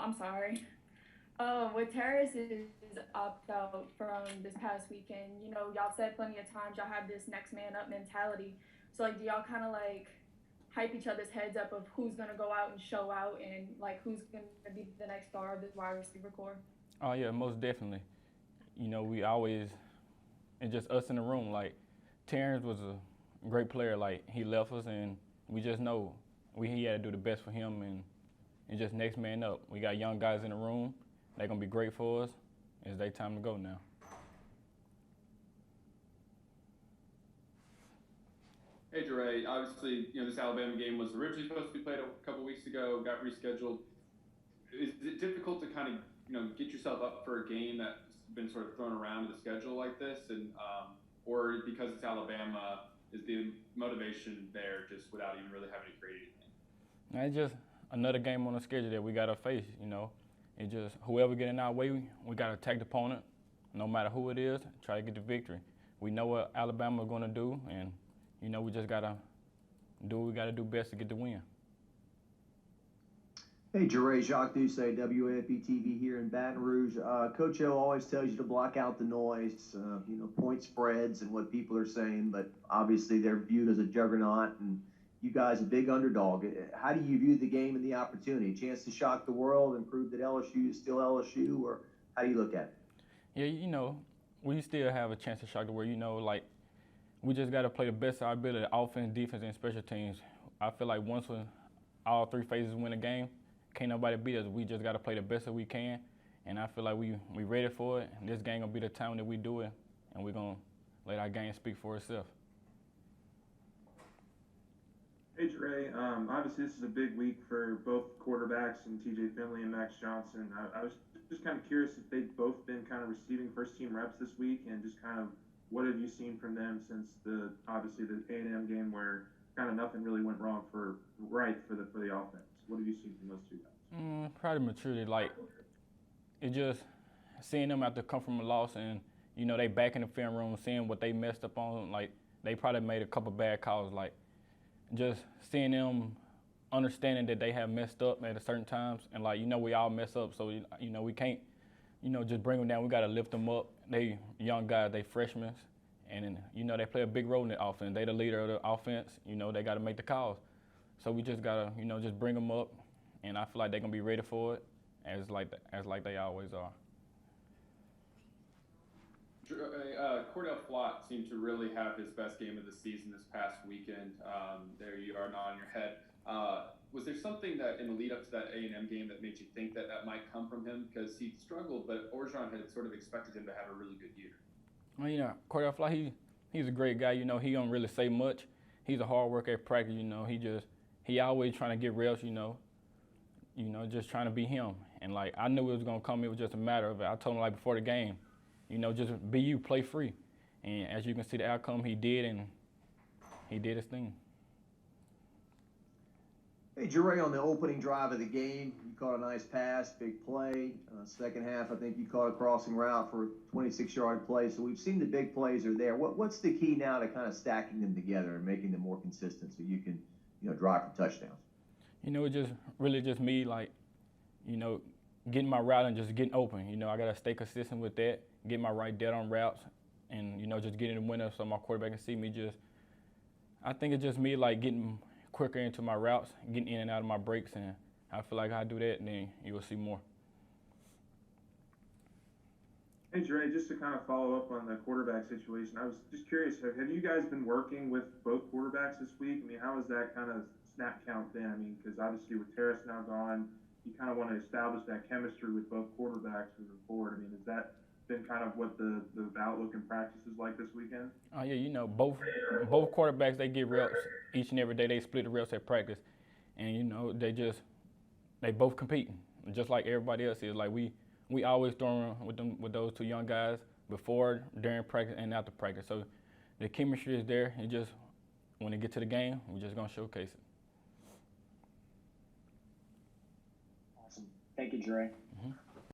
I'm sorry. With Terrace's opt out from this past weekend, y'all said plenty of times y'all have this next man up mentality. So like, do y'all kind of like hype each other's heads up of who's gonna go out and show out and like who's gonna be the next star of this wide receiver core? Oh yeah, most definitely. We always it's just us in the room. Like Terrence was a great player. Like he left us, and we just know he had to do the best for him, and just next man up. We got young guys in the room. They're gonna be great for us. It's their time to go now. Hey, Jaray. Obviously, this Alabama game was originally supposed to be played a couple weeks ago, got rescheduled. Is it difficult to kind of, get yourself up for a game that's been sort of thrown around to the schedule like this, and or because it's Alabama, is the motivation there just without even really having to create anything? And it's just another game on the schedule that we gotta face. It just whoever get in our way, we gotta attack the opponent, no matter who it is, try to get the victory. We know what Alabama's gonna do, and we just gotta do what we gotta do best to get the win. Hey, Jaray, Jacques Doucet, WAFB-TV here in Baton Rouge. Coach O always tells you to block out the noise, point spreads and what people are saying, but obviously they're viewed as a juggernaut, and you guys a big underdog. How do you view the game and the opportunity? A chance to shock the world and prove that LSU is still LSU, or how do you look at it? Yeah, we still have a chance to shock the world. Like we just got to play the best of our ability, offense, defense, and special teams. I feel like once all three phases win a game, can't nobody beat us. We just got to play the best that we can, and I feel like we ready for it. And this game gonna be the time that we do it, and we're gonna let our game speak for itself. Hey, Jaray. Obviously, this is a big week for both quarterbacks and TJ Finley and Max Johnson. I was just kind of curious if they've both been kind of receiving first-team reps this week, and just kind of what have you seen from them since obviously the A&M game where kind of nothing really went wrong for the offense. What have you seen from those two guys? Probably maturity. Like it just seeing them after come from a loss, and they back in the film room, seeing what they messed up on. Like they probably made a couple bad calls. Like just seeing them understanding that they have messed up at a certain times, and we all mess up, so we can't just bring them down. We got to lift them up. They young guys, they freshmen, and they play a big role in the offense. They the leader of the offense. They got to make the calls. So we just gotta just bring them up, and I feel like they're gonna be ready for it, as like they always are. Cordell Flott seemed to really have his best game of the season this past weekend. There you are nodding your head. Was there something that in the lead up to that A&M game that made you think that might come from him? Because he struggled, but Orgeron had sort of expected him to have a really good year. Well, Cordell Flott, he's a great guy. He don't really say much. He's a hard worker at practice. He always trying to get reps. Just trying to be him. And like I knew it was gonna come. It was just a matter of it. I told him like before the game, just be you, play free. And as you can see, the outcome he did, and he did his thing. Hey, Jaray, on the opening drive of the game, you caught a nice pass, big play. Second half, I think you caught a crossing route for a 26-yard play. So we've seen the big plays are there. What's the key now to kind of stacking them together and making them more consistent so you can, drive for touchdowns? It just really just me, like, getting my route and just getting open. I got to stay consistent with that, get my right dead on routes, and, just getting the winner so my quarterback can see me. I think it's just me, like, getting quicker into my routes, getting in and out of my breaks, and I feel like I do that, and then you will see more. Hey, Jaray, just to kind of follow up on the quarterback situation, I was just curious, have you guys been working with both quarterbacks this week? I mean, how has that kind of snap count been? I mean, because obviously with Terrace now gone, you kind of want to establish that chemistry with both quarterbacks moving forward. I mean, has that been kind of what the outlook and practice is like this weekend? Oh, yeah, both quarterbacks, they get reps each and every day. They split the reps at practice, and, they both competing, just like everybody else is. Like, we always throwing with those two young guys before, during practice, and after practice. So the chemistry is there. It just, when they get to the game, we're just going to showcase it. Awesome. Thank you, Jaray.